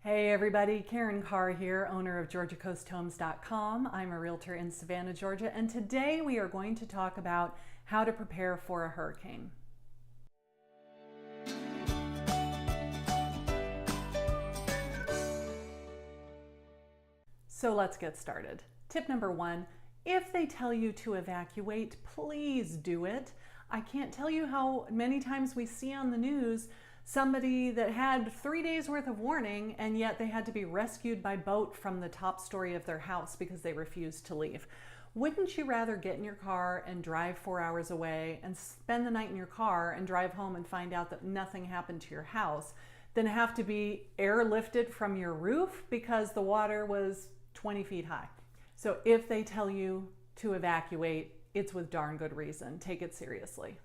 Hey everybody, Karin Carr here, owner of GeorgiaCoastHomes.com. I'm a realtor in Savannah, Georgia, and today we are going to talk about how to prepare for a hurricane. So let's get started. Tip number one, if they tell you to evacuate, please do it. I can't tell you how many times we see on the news somebody that had 3 days worth of warning and yet they had to be rescued by boat from the top story of their house because they refused to leave. Wouldn't you rather get in your car and drive 4 hours away and spend the night in your car and drive home and find out that nothing happened to your house than have to be airlifted from your roof because the water was 20 feet high? So if they tell you to evacuate, it's with darn good reason. Take it seriously.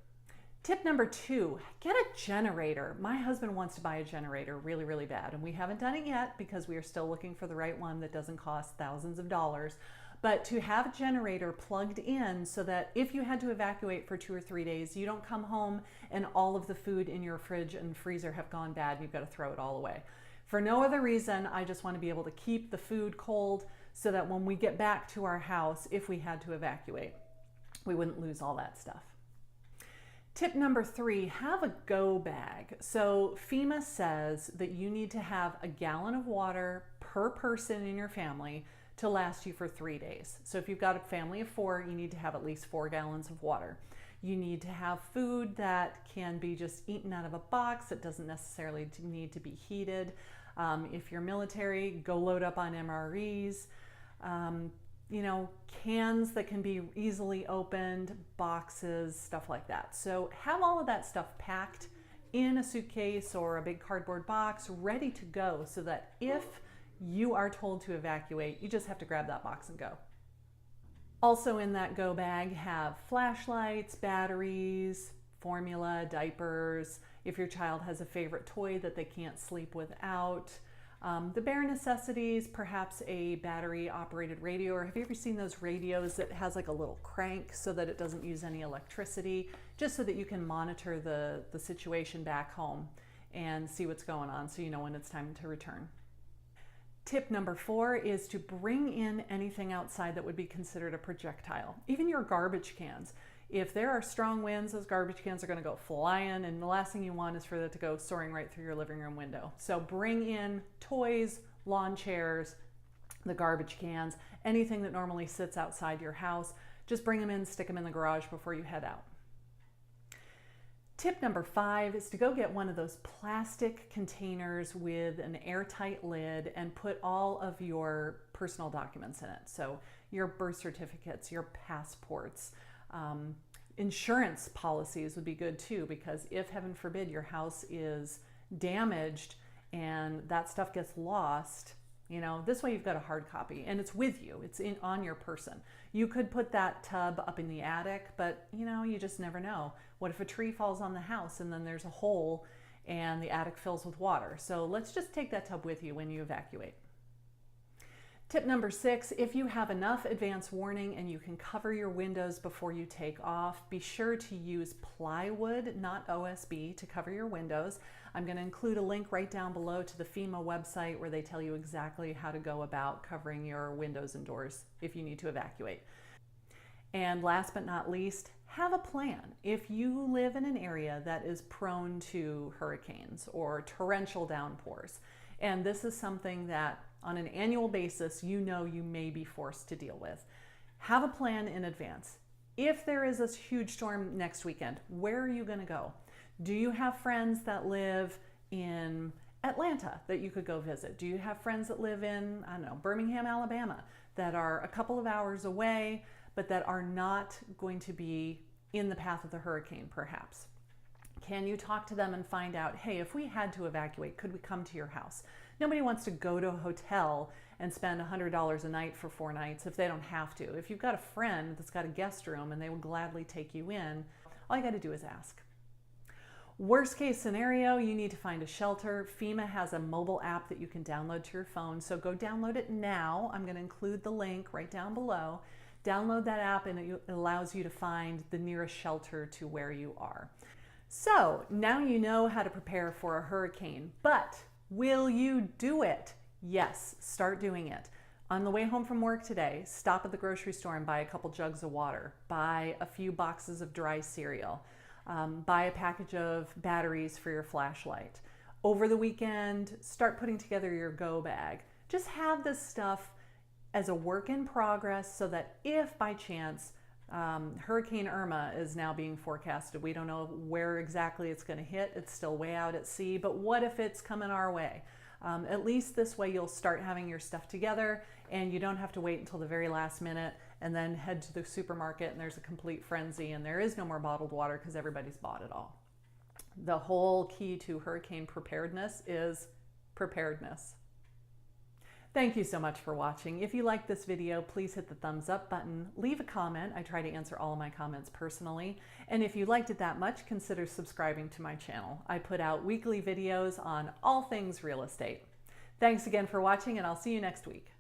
Tip number two, get a generator. My husband wants to buy a generator really, really bad, and we haven't done it yet because we are still looking for the right one that doesn't cost thousands of dollars. But to have a generator plugged in so that if you had to evacuate for 2 or 3 days, you don't come home and all of the food in your fridge and freezer have gone bad and you've got to throw it all away. For no other reason, I just want to be able to keep the food cold so that when we get back to our house, if we had to evacuate, we wouldn't lose all that stuff. Tip number three, have a go bag. So FEMA says that you need to have a gallon of water per person in your family to last you for 3 days. So if you've got a family of 4, you need to have at least 4 gallons of water. You need to have food that can be just eaten out of a box. It doesn't necessarily need to be heated. If you're military, go load up on MREs. Cans that can be easily opened, boxes, stuff like that. So have all of that stuff packed in a suitcase or a big cardboard box ready to go so that if you are told to evacuate, you just have to grab that box and go. Also in that go bag, have flashlights, batteries, formula, diapers, if your child has a favorite toy that they can't sleep without. The bare necessities, perhaps a battery operated radio, or have you ever seen those radios that has like a little crank so that it doesn't use any electricity, just so that you can monitor the situation back home and see what's going on so you know when it's time to return. Tip number 4 is to bring in anything outside that would be considered a projectile, even your garbage cans. If there are strong winds, those garbage cans are going to go flying, and the last thing you want is for that to go soaring right through your living room window. So bring in toys, lawn chairs, the garbage cans, anything that normally sits outside your house. Just bring them in, stick them in the garage before you head out. Tip number 5 is to go get one of those plastic containers with an airtight lid and put all of your personal documents in it. So your birth certificates, your passports, insurance policies would be good too, because if heaven forbid your house is damaged and that stuff gets lost, this way you've got a hard copy and it's with you, it's on your person. You could put that tub up in the attic, but you just never know. What if a tree falls on the house and then there's a hole and the attic fills with water? So let's just take that tub with you when you evacuate. Tip number 6, if you have enough advance warning and you can cover your windows before you take off, be sure to use plywood, not OSB, to cover your windows. I'm going to include a link right down below to the FEMA website where they tell you exactly how to go about covering your windows and doors if you need to evacuate. And last but not least, have a plan. If you live in an area that is prone to hurricanes or torrential downpours, and this is something that on an annual basis you may be forced to deal with, have a plan in advance. If there is a huge storm next weekend, where are you going to go? Do you have friends that live in Atlanta that you could go visit? Do you have friends that live in, Birmingham, Alabama, that are a couple of hours away, but that are not going to be in the path of the hurricane, perhaps? Can you talk to them and find out, hey, if we had to evacuate, could we come to your house? Nobody wants to go to a hotel and spend $100 a night for 4 nights if they don't have to. If you've got a friend that's got a guest room and they will gladly take you in, all you got to do is ask. Worst case scenario, you need to find a shelter. FEMA has a mobile app that you can download to your phone, so go download it now. I'm going to include the link right down below. Download that app and it allows you to find the nearest shelter to where you are. So now you know how to prepare for a hurricane, but Will you do it? Yes, start doing it. On the way home from work today, stop at the grocery store and buy a couple jugs of water, buy a few boxes of dry cereal, buy a package of batteries for your flashlight. Over the weekend, start putting together your go bag. Just have this stuff as a work in progress so that if by chance Hurricane Irma is now being forecasted, we don't know where exactly it's going to hit, it's still way out at sea, but what if it's coming our way? At least this way you'll start having your stuff together and you don't have to wait until the very last minute and then head to the supermarket and there's a complete frenzy and there is no more bottled water because everybody's bought it all. The whole key to hurricane preparedness is preparedness. Thank you so much for watching. If you liked this video, please hit the thumbs up button, leave a comment. I try to answer all of my comments personally. And if you liked it that much, consider subscribing to my channel. I put out weekly videos on all things real estate. Thanks again for watching, and I'll see you next week.